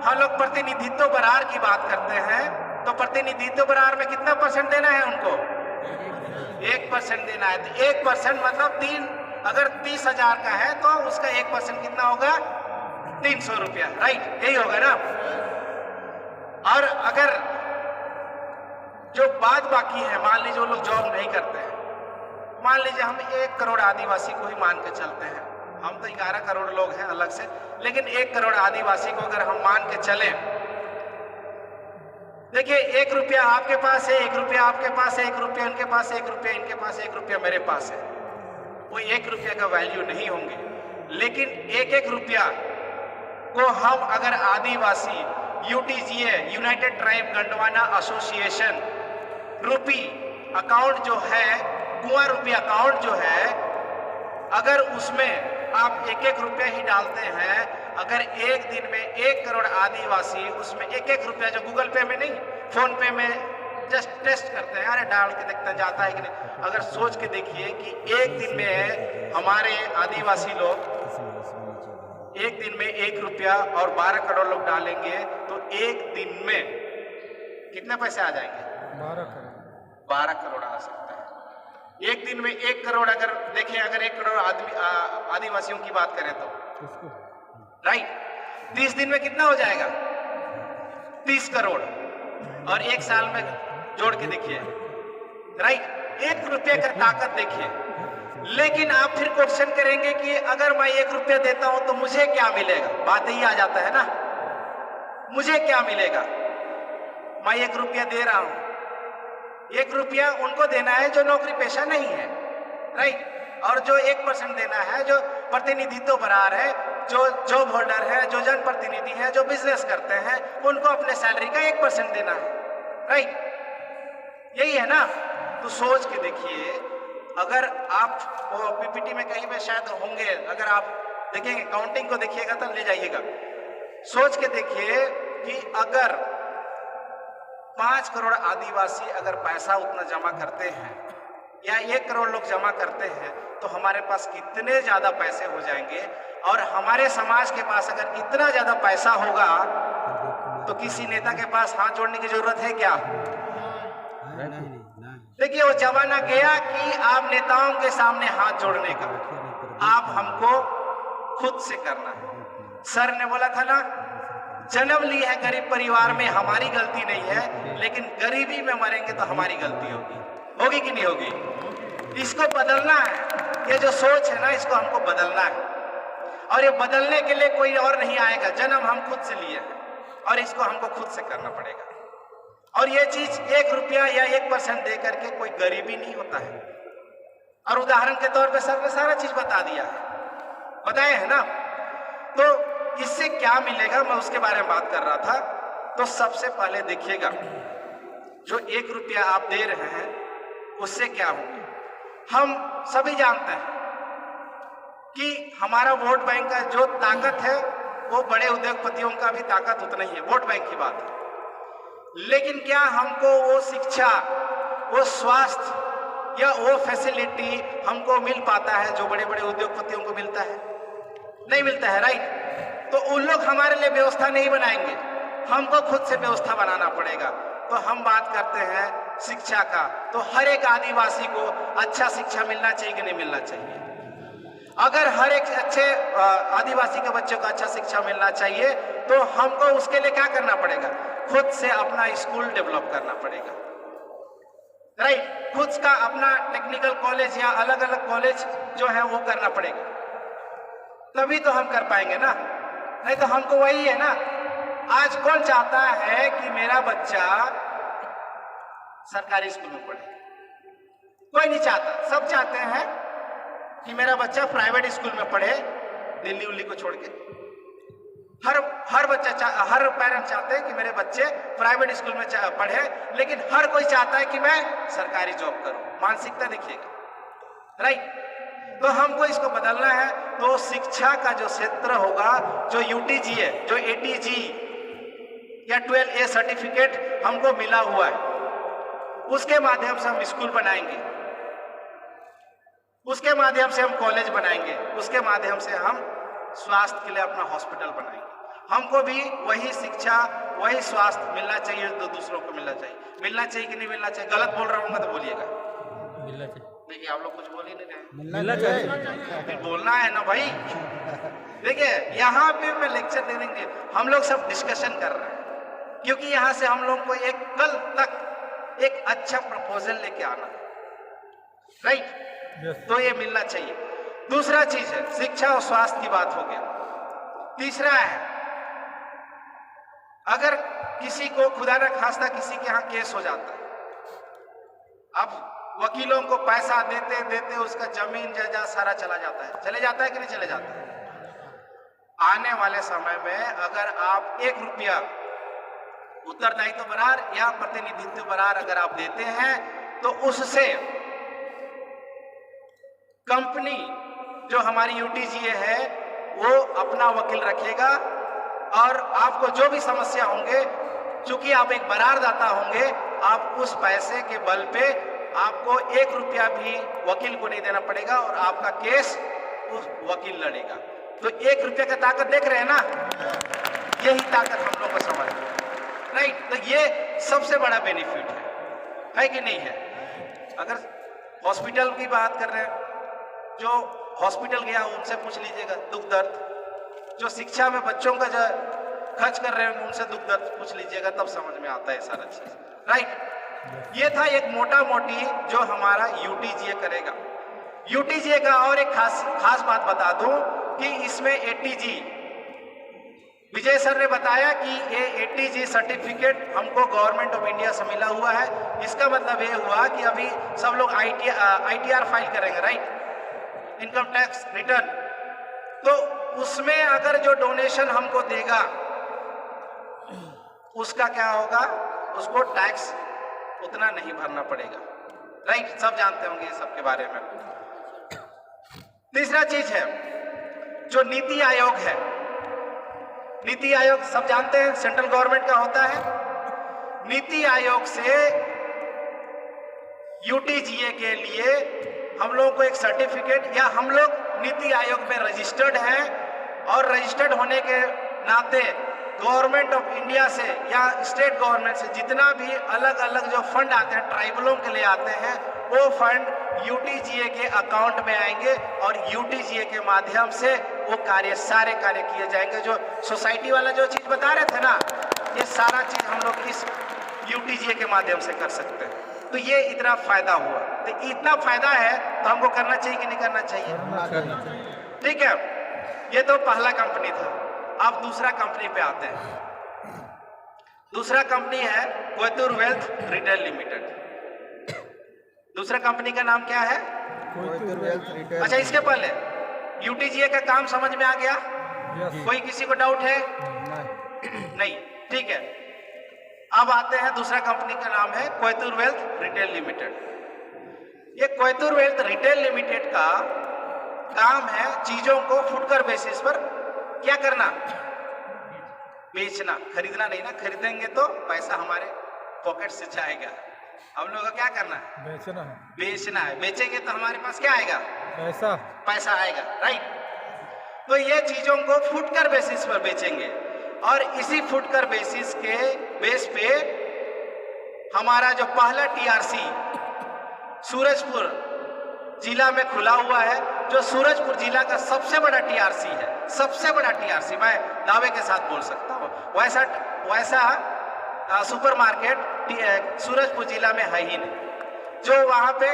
हम लोग प्रतिनिधित्व बरार की बात करते हैं, तो प्रतिनिधित्व बरार में कितना परसेंट देना है उनको? 1% देना है। तो 1% मतलब अगर 30,000 का है तो उसका 1% कितना होगा? 300 रुपया, राइट? यही होगा ना। और अगर जो बाद बाकी है, मान लीजिए वो लोग जॉब नहीं करते हैं, मान लीजिए हम 1 करोड़ आदिवासी को ही मान के चलते हैं, हम तो 11 करोड़ लोग हैं अलग से, लेकिन 1 करोड़ आदिवासी को अगर हम मान के चले, देखिए 1 रुपया आपके पास है, 1 रुपया आपके पास है, 1 रुपया इनके पास है, 1 रुपया इनके पास है, 1 रुपया मेरे पास है, वो 1 रुपया का वैल्यू नहीं होंगे। लेकिन 1-1 रुपया को हम अगर आदिवासी UTGA, यूनाइटेड ट्राइब गंडवाना एसोसिएशन रुपी अकाउंट जो है, कुआं रुपया अकाउंट जो है, अगर उसमें आप 1-1 रुपया ही डालते हैं, अगर एक दिन में 1 करोड़ आदिवासी उसमें 1-1 रुपया, जो गूगल पे में नहीं, फोन पे में जस्ट टेस्ट करते हैं, अरे डाल के देखते हैं जाता है कि नहीं, अगर सोच के देखिए कि एक दिन में हमारे आदिवासी लोग एक दिन में 1 रुपया और 12 करोड़ लोग डालेंगे तो एक दिन में कितने पैसे आ जाएंगे? 12 करोड़ आ सकता है। एक दिन में 1 करोड़, अगर देखें, अगर 1 करोड़ आदिवासियों की बात करें तो, राइट, 30 दिन में कितना हो जाएगा? 30 करोड़। और 1 साल में जोड़ के देखिए, राइट, 1 रुपये का ताकत देखिए। लेकिन आप फिर क्वेश्चन करेंगे कि अगर मैं 1 रुपया देता हूं तो मुझे क्या मिलेगा? बात ही आ जाता है ना, मुझे क्या मिलेगा? मैं 1 रुपया दे रहा हूं, 1 रुपया उनको देना है जो नौकरी पेशा नहीं है, राइट, और जो 1% देना है जो प्रतिनिधित्व बरार है, जो जॉब होल्डर है, जो जनप्रतिनिधि है, जो बिजनेस करते हैं, उनको अपने सैलरी का 1% देना है, राइट, यही है ना। तो सोच के देखिए, अगर आप PPT में कहीं पे शायद होंगे, अगर आप देखेंगे, काउंटिंग को देखिएगा तो ले जाइएगा, सोच के देखिए कि अगर 5 करोड़ आदिवासी अगर पैसा उतना जमा करते हैं या 1 करोड़ लोग जमा करते हैं तो हमारे पास कितने ज्यादा पैसे हो जाएंगे। और हमारे समाज के पास अगर इतना ज्यादा पैसा होगा तो किसी नेता के पास हाथ जोड़ने की जरूरत है क्या? देखिए, वो जमाना गया कि आप नेताओं के सामने हाथ जोड़ने का, आप हमको खुद से करना है। सर ने बोला था ना, जन्म ली है गरीब परिवार में, हमारी गलती नहीं है, लेकिन गरीबी में मरेंगे तो हमारी गलती होगी। होगी कि नहीं होगी? इसको बदलना है। ये जो सोच है ना, इसको हमको बदलना है, और ये बदलने के लिए कोई और नहीं आएगा। जन्म हम खुद से लिए हैं और इसको हमको खुद से करना पड़ेगा। और ये चीज 1 रुपया या 1% दे करके कोई गरीबी नहीं होता है। और उदाहरण के तौर पे सर ने सारा चीज बता दिया है, बताए है ना। तो इससे क्या मिलेगा, मैं उसके बारे में बात कर रहा था। तो सबसे पहले देखिएगा, जो 1 रुपया आप दे रहे हैं उससे क्या होगा। हम सभी जानते हैं कि हमारा वोट बैंक का जो ताकत है वो बड़े उद्योगपतियों का भी ताकत उतना ही है, वोट बैंक की बात है। लेकिन क्या हमको वो शिक्षा, वो स्वास्थ्य या वो फैसिलिटी हमको मिल पाता है जो बड़े बड़े उद्योगपतियों को मिलता है? नहीं मिलता है, राइट। तो उन लोग हमारे लिए व्यवस्था नहीं बनाएंगे, हमको खुद से व्यवस्था बनाना पड़ेगा। तो हम बात करते हैं शिक्षा का, तो हर एक आदिवासी को अच्छा शिक्षा मिलना चाहिए कि नहीं मिलना चाहिए? अगर हर एक अच्छे आदिवासी के बच्चों को अच्छा शिक्षा मिलना चाहिए तो हमको उसके लिए क्या करना पड़ेगा? खुद से अपना स्कूल डेवलप करना पड़ेगा, राइट। खुद का अपना टेक्निकल कॉलेज या अलग अलग कॉलेज जो है वो करना पड़ेगा, तभी तो हम कर पाएंगे ना। नहीं तो हमको वही है ना, आज कौन चाहता है कि मेरा बच्चा सरकारी स्कूल में पढ़े? कोई नहीं चाहता। सब चाहते हैं कि मेरा बच्चा प्राइवेट स्कूल में पढ़े, दिल्ली उल्ली को छोड़ के। हर बच्चा हर पेरेंट चाहते हैं कि मेरे बच्चे प्राइवेट स्कूल में पढ़े, लेकिन हर कोई चाहता है कि मैं सरकारी जॉब करूं। मानसिकता देखिएगा, राइट। तो हमको इसको बदलना है। तो शिक्षा का जो क्षेत्र होगा, जो UTG है, जो ATG या 12A सर्टिफिकेट हमको मिला हुआ है, उसके माध्यम से हम स्कूल बनाएंगे, उसके माध्यम से हम कॉलेज बनाएंगे, उसके माध्यम से हम स्वास्थ्य के लिए अपना हॉस्पिटल बनाएंगे। हमको भी वही शिक्षा, वही स्वास्थ्य मिलना चाहिए जो दूसरों को मिलना चाहिए। मिलना चाहिए कि नहीं मिलना चाहिए? गलत बोल रहा हूँ तो बोलिएगा। मिलना चाहिए। देखिए आप लोग कुछ बोल ही नहीं रहे। मिलना चाहिए। फिर बोलना है ना भाई। देखिए यहाँ पे मैं लेक्चर देने के लिए, हम लोग सब डिस्कशन कर रहे हैं, क्योंकि यहाँ से हम लोग को एक कल तक एक अच्छा प्रपोजल लेके आना है, राइट? तो ये मिलना चाहिए। दूसरा चीज है शिक्षा और स्वास्थ्य की बात हो गया। तीसरा है, अगर किसी को खुदा न खास्ता किसी के यहाँ केस हो जाता है, अब वकीलों को पैसा देते देते उसका जमीन जायदाद सारा चला जाता है। चले जाता है कि नहीं चले जाता है? आने वाले समय में अगर आप 1 रुपया उत्तरदायित्व बरार या प्रतिनिधित्व बरार अगर आप देते हैं, तो उससे कंपनी जो हमारी यूटीजीए है वो अपना वकील रखेगा, और आपको जो भी समस्या होंगे, चूंकि आप एक बरारदाता होंगे, आप उस पैसे के बल पे आपको 1 रुपया भी वकील को नहीं देना पड़ेगा और आपका केस उस वकील लड़ेगा। तो 1 रुपया का ताकत देख रहे हैं ना? यही ताकत हम लोग को समझ में, राइट? तो ये सबसे बड़ा बेनिफिट है कि नहीं है? अगर हॉस्पिटल की बात कर रहे हैं, जो हॉस्पिटल गया उनसे पूछ लीजिएगा दुख दर्द, जो शिक्षा में बच्चों का जो खर्च कर रहे हैं उनसे दुख दर्द पूछ लीजिएगा, तब समझ में आता है सारा चीज, राइट? ये था एक मोटा मोटी जो हमारा यूटीजीए करेगा। यूटीजीए का और एक खास बात बता दूं कि इसमें एटीजी, विजय सर ने बताया कि ये एटीजी सर्टिफिकेट हमको गवर्नमेंट ऑफ इंडिया से मिला हुआ है। इसका मतलब ये हुआ कि अभी सब लोग आईटीआर फाइल करेंगे, राइट? Income tax return. तो उसमें अगर जो डोनेशन हमको देगा उसका क्या होगा? उसको टैक्स उतना नहीं भरना पड़ेगा, राइट? सब जानते होंगे ये सब के बारे में। तीसरा चीज है जो नीति आयोग है। नीति आयोग सब जानते हैं, सेंट्रल गवर्नमेंट का होता है। नीति आयोग से यूटीजीए के लिए हम लोगों को एक सर्टिफिकेट, या हम लोग नीति आयोग में रजिस्टर्ड हैं, और रजिस्टर्ड होने के नाते गवर्नमेंट ऑफ इंडिया से या स्टेट गवर्नमेंट से जितना भी अलग अलग जो फंड आते हैं ट्राइबलों के लिए आते हैं, वो फंड यूटीजीए के अकाउंट में आएंगे और यूटीजीए के माध्यम से वो सारे कार्य किए जाएंगे। जो सोसाइटी वाला जो चीज बता रहे थे ना, ये सारा चीज हम लोग इस यूटीजीए के माध्यम से कर सकते हैं। तो ये इतना फायदा हुआ। तो इतना फायदा है तो हमको करना चाहिए कि नहीं करना चाहिए? ठीक है, ये तो पहला कंपनी था। अब दूसरा कंपनी पे आते हैं। दूसरा कंपनी है कोयतुर वेल्थ रिटेल लिमिटेड। दूसरा कंपनी का नाम क्या है? Koytur wealth retail. अच्छा, इसके पहले यूटीजीए का काम समझ में आ गया? कोई किसी को डाउट है? नहीं, ठीक है। अब आते हैं, दूसरा कंपनी का नाम है कोयतुर वेल्थ रिटेल लिमिटेड। ये कोयतुर वेल्थ रिटेल लिमिटेड का काम है चीजों को फुटकर बेसिस पर क्या करना? बेचना, खरीदना नहीं ना। खरीदेंगे तो पैसा हमारे पॉकेट से जाएगा। हम लोग को क्या करना है? बेचना है। बेचना है। बेचेंगे तो हमारे पास क्या आएगा? पैसा आएगा, राइट? तो ये चीजों को फुटकर बेसिस पर बेचेंगे, और इसी फुटकर बेसिस के बेस पे हमारा जो पहला टीआरसी सूरजपुर जिला में खुला हुआ है, जो सूरजपुर जिला का सबसे बड़ा टीआरसी है, सबसे बड़ा टीआरसी मैं दावे के साथ बोल सकता हूँ। वैसा सुपरमार्केट सूरजपुर जिला में है ही नहीं, जो वहां पे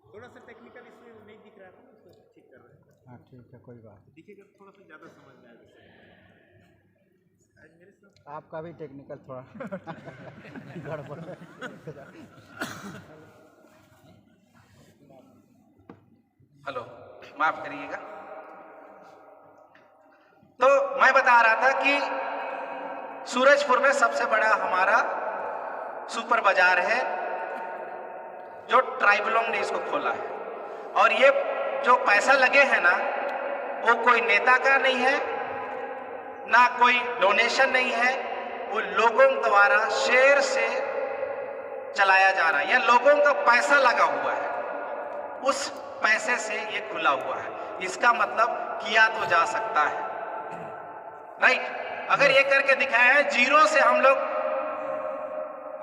थोड़ा सा टेक्निकल इशू नहीं दिख रहा था, उसको ठीक कर रहे हैं। हाँ ठीक है, कोई बात नहीं। दिखेगा थोड़ा सा ज़्यादा समझ में आएगा। आज मेरे साथ आपका भी टेक्निकल थोड़ा गड़बड़ है। हेलो, माफ करिएगा। तो मैं बता रहा था कि सूरजपुर में सबसे बड़ा हमारा सुपर बाजार है जो ट्राइबलोंग ने इसको खोला है। और ये जो पैसा लगे हैं ना, वो कोई नेता का नहीं है, ना कोई डोनेशन नहीं है, वो लोगों द्वारा शेयर से चलाया जा रहा है। यह लोगों का पैसा लगा हुआ है, उस पैसे से ये खुला हुआ है। इसका मतलब किया तो जा सकता है, राइट। अगर ये करके दिखाया है, जीरो से हम लोग,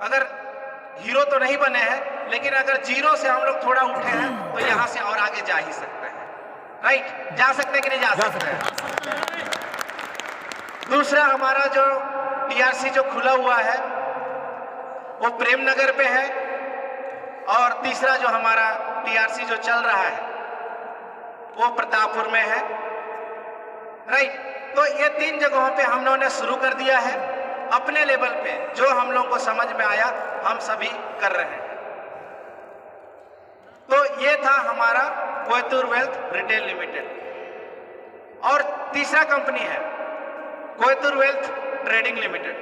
अगर हीरो तो नहीं बने हैं, लेकिन अगर जीरो से हम लोग थोड़ा उठे हैं तो यहां से और आगे जा ही सकते हैं, राइट। जा सकते हैं कि नहीं जा सकते हैं? दूसरा हमारा जो टीआरसी जो खुला हुआ है वो प्रेम नगर पे है, और तीसरा जो हमारा टीआरसी जो चल रहा है वो प्रतापपुर में है, राइट। तो ये 3 जगहों पे हम लोगों ने शुरू कर दिया है अपने लेवल पे, जो हम लोगों को समझ में आया हम सभी कर रहे हैं। तो ये था हमारा कोयतुर वेल्थ रिटेल लिमिटेड। और तीसरा कंपनी है कोयतुर वेल्थ ट्रेडिंग लिमिटेड।